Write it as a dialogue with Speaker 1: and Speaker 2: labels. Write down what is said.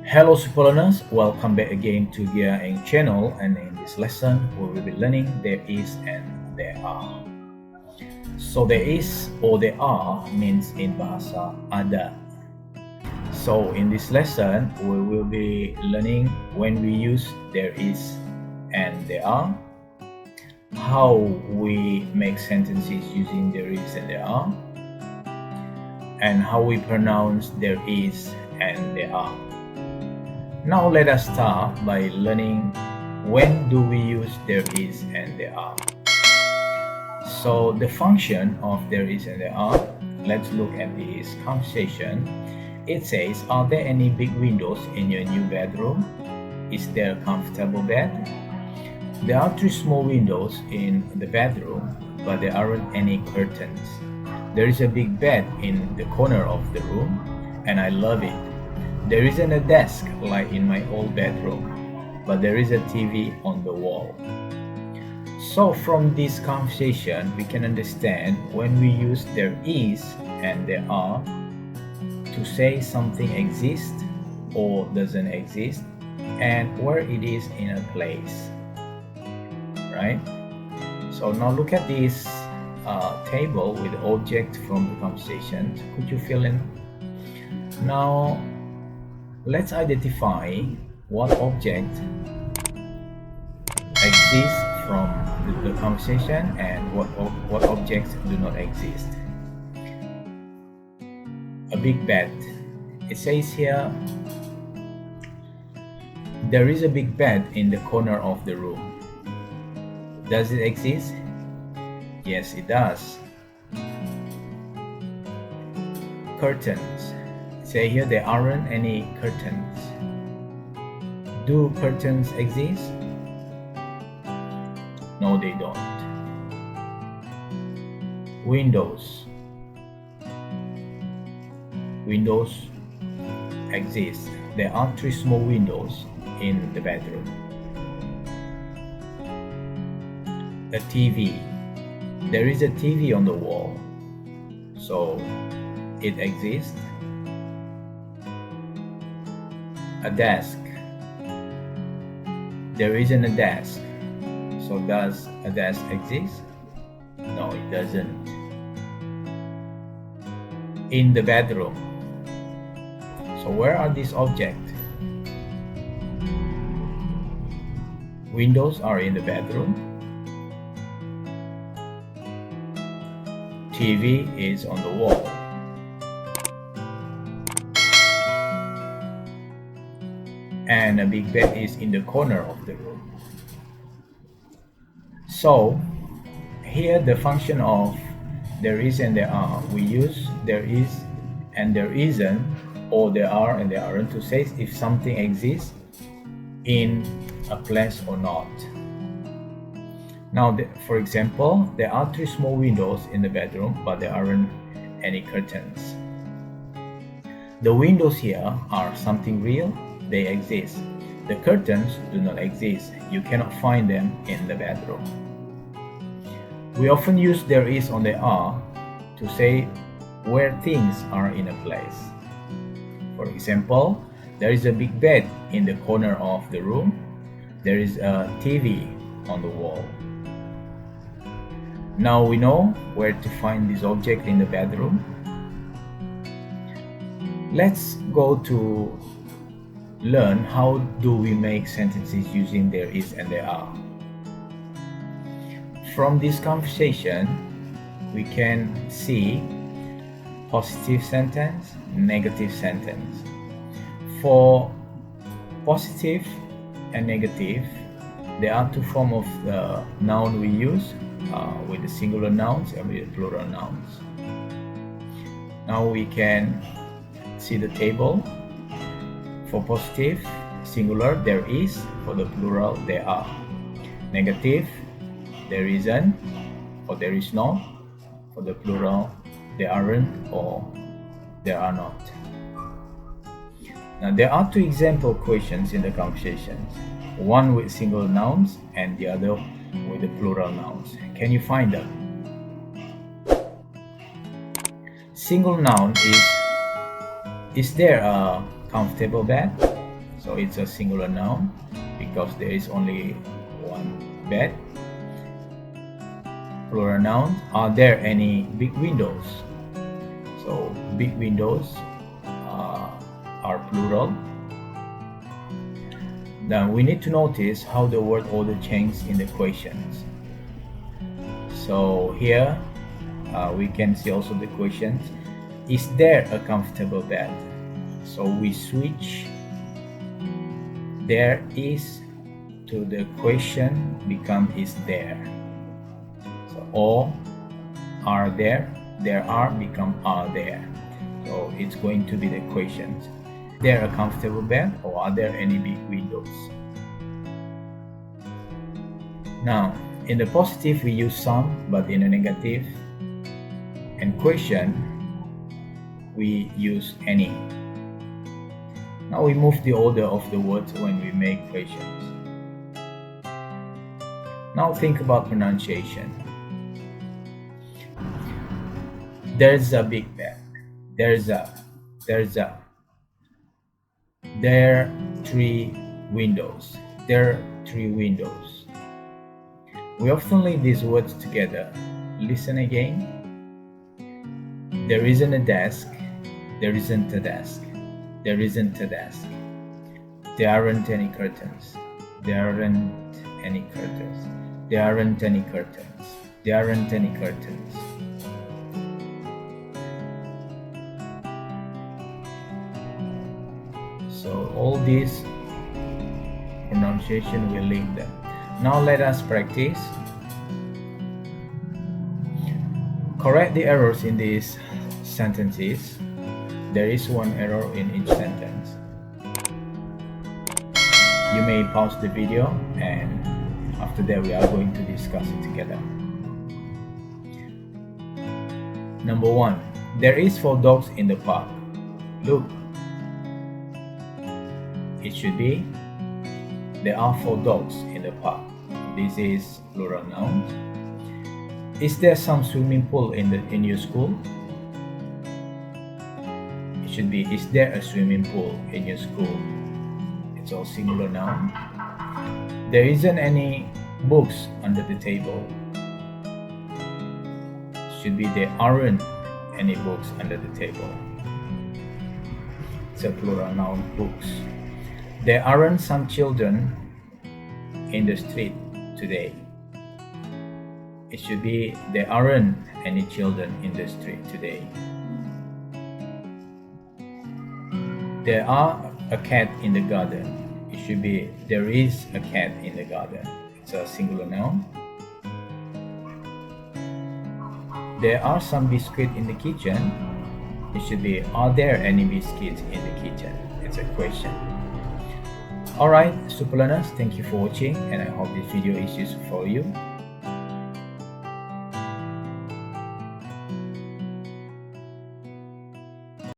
Speaker 1: Hello super learners, welcome back again to Gear Eng channel, and in this lesson we will be learning there is and there are. So there is or there are means in bahasa ada. So in this lesson we will be learning when we use there is and there are, how we make sentences using there is and there are, and how we pronounce there is and there are. Now let us start by learning when do we use there is and there are. So the function of there is and there are, let's look at this conversation. It says, are there any big windows in your new bedroom? Is there a comfortable bed? There are 3 small windows in the bedroom, but there aren't any curtains. There is a big bed in the corner of the room, and I love it. There isn't a desk like in my old bedroom, but there is a TV on the wall. So from this conversation, we can understand when we use there is and there are to say something exists or doesn't exist, and where it is in a place, right? So now look at this table with the object from the conversation. Could you fill in? Now let's identify what object exists from the conversation and what objects do not exist. A big bed. It says here, there is a big bed in the corner of the room. Does it exist? Yes, it does. Curtains. Say here there aren't any curtains. Do curtains exist? No, they don't. Windows. Windows exist. There are 3 small windows in the bedroom. A TV. There is a TV on the wall, so it exists. A desk. There isn't a desk, so does a desk exist? No, it doesn't. In the bedroom. So where are these objects? Windows are in the bedroom. TV is on the wall. And a big bed is in the corner of the room. So here the function of there is and there are, we use there is and there isn't, or there are and there aren't, to say if something exists in a place or not. Now for example, there are 3 small windows in the bedroom, but there aren't any curtains. The windows here are something real. They exist. The curtains do not exist. You cannot find them in the bedroom. We often use there is or there are to say where things are in a place. For example, there is a big bed in the corner of the room. There is a TV on the wall. Now we know where to find this object in the bedroom. Let's go to learn how do we make sentences using there is and there are. From this conversation, we can see positive sentence, negative sentence. For positive and negative, there are 2 forms of the noun we use, with the singular nouns and with the plural nouns. Now we can see the table. For positive, singular, there is. For the plural, there are. Negative, there isn't or there is not. For the plural, there aren't or there are not. Now there are 2 example questions in the conversations, one with single nouns and the other with the plural nouns. Can you find them? Single noun is there a comfortable bed? So it's a singular noun because there is only one bed. Plural noun, are there any big windows? So big windows are plural. Then we need to notice how the word order changed in the questions. So here we can see also the questions. Is there a comfortable bed? So we switch there is to the question become is there. So or are there are become are there. So it's going to be the questions. Is there a comfortable bed or are there any big windows? Now in the positive we use some, but in the negative and question we use any. Now we move the order of the words when we make questions. Now think about pronunciation. There's a big bed. There's a. There three windows. There three windows. We often link these words together. Listen again. There isn't a desk. There isn't a desk. There isn't a desk. There aren't any curtains. There aren't any curtains. There aren't any curtains. There aren't any curtains. So all these pronunciation will link them. Now let us practice. Correct the errors in these sentences. There is one error in each sentence. You may pause the video and after that we are going to discuss it together. Number 1. There is 4 dogs in the park. Look. It should be there are 4 dogs in the park. This is plural noun. Is there some swimming pool in your school? It should be is there a swimming pool in your school? It's all singular noun. There isn't any books under the table. It should be there aren't any books under the table. It's a plural noun, books. There aren't some children in the street today. It should be there aren't any children in the street today. There are a cat in the garden. It should be there is a cat in the garden. It's a singular noun. There are some biscuits in the kitchen. It should be are there any biscuits in the kitchen? It's a question. Alright, super learners, thank you for watching and I hope this video is useful for you.